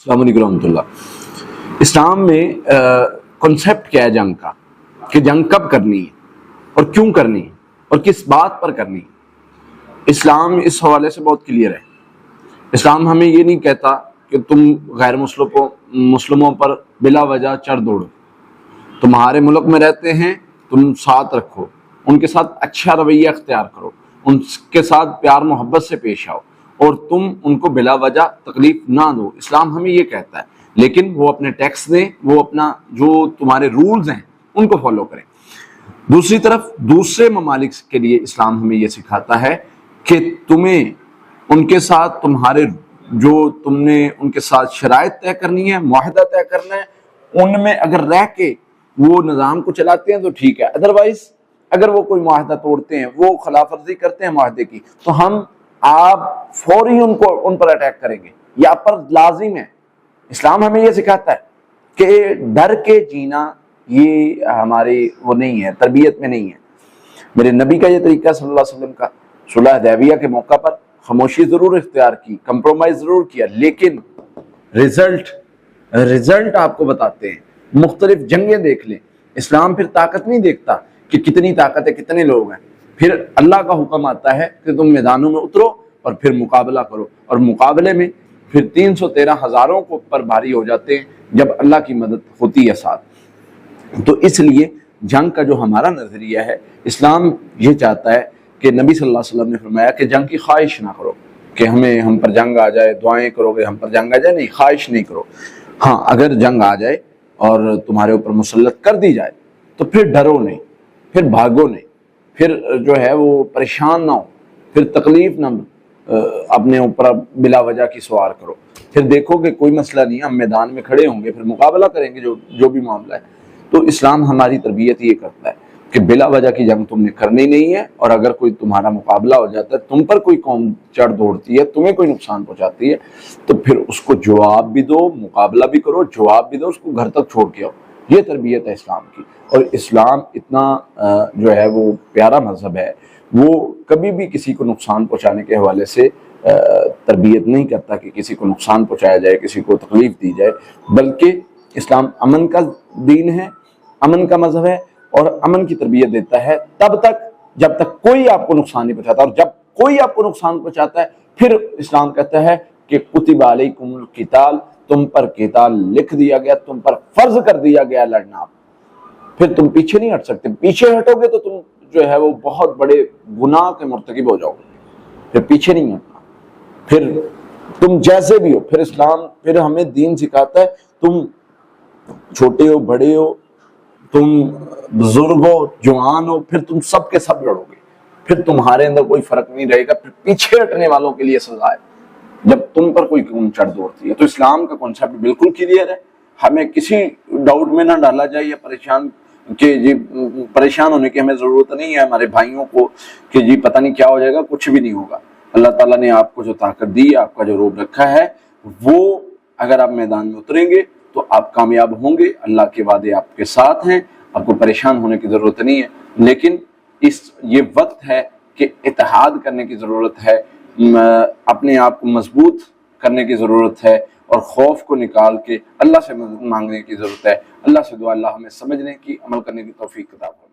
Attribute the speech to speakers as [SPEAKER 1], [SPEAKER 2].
[SPEAKER 1] السلام علیکم ورحمۃ اللہ۔ اسلام میں کنسیپٹ کیا ہے جنگ کا، کہ جنگ کب کرنی ہے اور کیوں کرنی ہے اور کس بات پر کرنی ہے۔ اسلام اس حوالے سے بہت کلیئر ہے۔ اسلام ہمیں یہ نہیں کہتا کہ تم غیر مسلموں پر بلا وجہ چڑھ دوڑو، تمہارے ملک میں رہتے ہیں تم ساتھ رکھو، ان کے ساتھ اچھا رویہ اختیار کرو، ان کے ساتھ پیار محبت سے پیش آؤ اور تم ان کو بلا وجہ تکلیف نہ دو۔ اسلام ہمیں یہ کہتا ہے، لیکن وہ اپنے ٹیکس دیں، وہ اپنا جو تمہارے رولز ہیں ان کو فالو کریں۔ دوسری طرف دوسرے ممالک کے لیے اسلام ہمیں یہ سکھاتا ہے کہ تمہیں ان کے ساتھ تمہارے جو تم نے ان کے ساتھ شرائط طے کرنی ہے، معاہدہ طے کرنا ہے، ان میں اگر رہ کے وہ نظام کو چلاتے ہیں تو ٹھیک ہے، ادروائز اگر وہ کوئی معاہدہ توڑتے ہیں، وہ خلاف ورزی کرتے ہیں معاہدے کی، تو آپ فوری ان پر اٹیک کریں گے، یہ آپ پر لازم ہے۔ اسلام ہمیں یہ سکھاتا ہے کہ ڈر کے جینا یہ ہماری وہ نہیں ہے، تربیت میں نہیں ہے۔ میرے نبی کا یہ طریقہ صلی اللہ علیہ وسلم کا، صلح حدیبیہ کے موقع پر خاموشی ضرور اختیار کی، کمپرومائز ضرور کیا، لیکن رزلٹ آپ کو بتاتے ہیں۔ مختلف جنگیں دیکھ لیں، اسلام پھر طاقت نہیں دیکھتا کہ کتنی طاقت ہے، کتنے لوگ ہیں، پھر اللہ کا حکم آتا ہے کہ تم میدانوں میں اترو اور پھر مقابلہ کرو، اور مقابلے میں پھر 313 ہزاروں کو پر بھاری ہو جاتے ہیں جب اللہ کی مدد ہوتی ہے ساتھ۔ تو اس لیے جنگ کا جو ہمارا نظریہ ہے، اسلام یہ چاہتا ہے کہ نبی صلی اللہ علیہ وسلم نے فرمایا کہ جنگ کی خواہش نہ کرو کہ ہم پر جنگ آ جائے، دعائیں کرو کہ ہم پر جنگ آ جائے، نہیں، خواہش نہیں کرو۔ ہاں، اگر جنگ آ جائے اور تمہارے اوپر مسلط کر دی جائے تو پھر ڈرو نہیں، پھر بھاگو نہیں، پھر جو ہے وہ پریشان نہ ہو، پھر تکلیف نہ اپنے اوپر بلا وجہ کی سوار کرو، پھر دیکھو کہ کوئی مسئلہ نہیں، ہم میدان میں کھڑے ہوں گے، پھر مقابلہ کریں گے جو بھی معاملہ ہے۔ تو اسلام ہماری تربیت یہ کرتا ہے کہ بلا وجہ کی جنگ تم نے کرنی نہیں ہے، اور اگر کوئی تمہارا مقابلہ ہو جاتا ہے، تم پر کوئی قوم چڑھ دوڑتی ہے، تمہیں کوئی نقصان پہنچاتی ہے، تو پھر اس کو جواب بھی دو، مقابلہ بھی کرو، جواب بھی دو، اس کو گھر تک چھوڑ کے آؤ۔ یہ تربیت ہے اسلام کی۔ اور اسلام اتنا جو ہے وہ پیارا مذہب ہے، وہ کبھی بھی کسی کو نقصان پہنچانے کے حوالے سے تربیت نہیں کرتا کہ کسی کو نقصان پہنچایا جائے، کسی کو تکلیف دی جائے، بلکہ اسلام امن کا دین ہے، امن کا مذہب ہے، اور امن کی تربیت دیتا ہے تب تک جب تک کوئی آپ کو نقصان نہیں پہنچاتا، اور جب کوئی آپ کو نقصان پہنچاتا ہے پھر اسلام کہتا ہے کہ کتب علیکم القتال، تم پر قتال لکھ دیا گیا، تم پر فرض کر دیا گیا لڑنا، پھر تم پیچھے نہیں ہٹ سکتے۔ پیچھے ہٹو گے تو تم جو ہے وہ بہت بڑے گناہ کے مرتکب ہو جاؤ گے، پھر پیچھے نہیں ہٹنا، پھر تم جیسے بھی ہو، پھر اسلام پھر ہمیں دین سکھاتا ہے، تم چھوٹے ہو، بڑے ہو، تم بزرگ ہو، جوان ہو، پھر تم سب کے سب لڑو گے، پھر تمہارے اندر کوئی فرق نہیں رہے گا، پھر پیچھے ہٹنے والوں کے لیے سزا ہے جب تم پر کوئی قوم چڑھ دوڑتی ہے۔ تو اسلام کا کنسیپٹ بالکل کلیئر ہے، ہمیں کسی ڈاؤٹ میں نہ ڈالا جائے یا پریشان ہونے کی ہمیں ضرورت نہیں ہے ہمارے بھائیوں کو کہ جی پتہ نہیں کیا ہو جائے گا، کچھ بھی نہیں ہوگا۔ اللہ تعالیٰ نے آپ کو جو طاقت دی، آپ کا جو روب رکھا ہے، وہ اگر آپ میدان میں اتریں گے تو آپ کامیاب ہوں گے، اللہ کے وعدے آپ کے ساتھ ہیں، آپ کو پریشان ہونے کی ضرورت نہیں ہے۔ لیکن یہ وقت ہے کہ اتحاد کرنے کی ضرورت ہے، اپنے آپ کو مضبوط کرنے کی ضرورت ہے، اور خوف کو نکال کے اللہ سے مانگنے کی ضرورت ہے۔ اللہ سے دعا اللہ ہمیں سمجھنے کی، عمل کرنے کی توفیق عطا فرمائے۔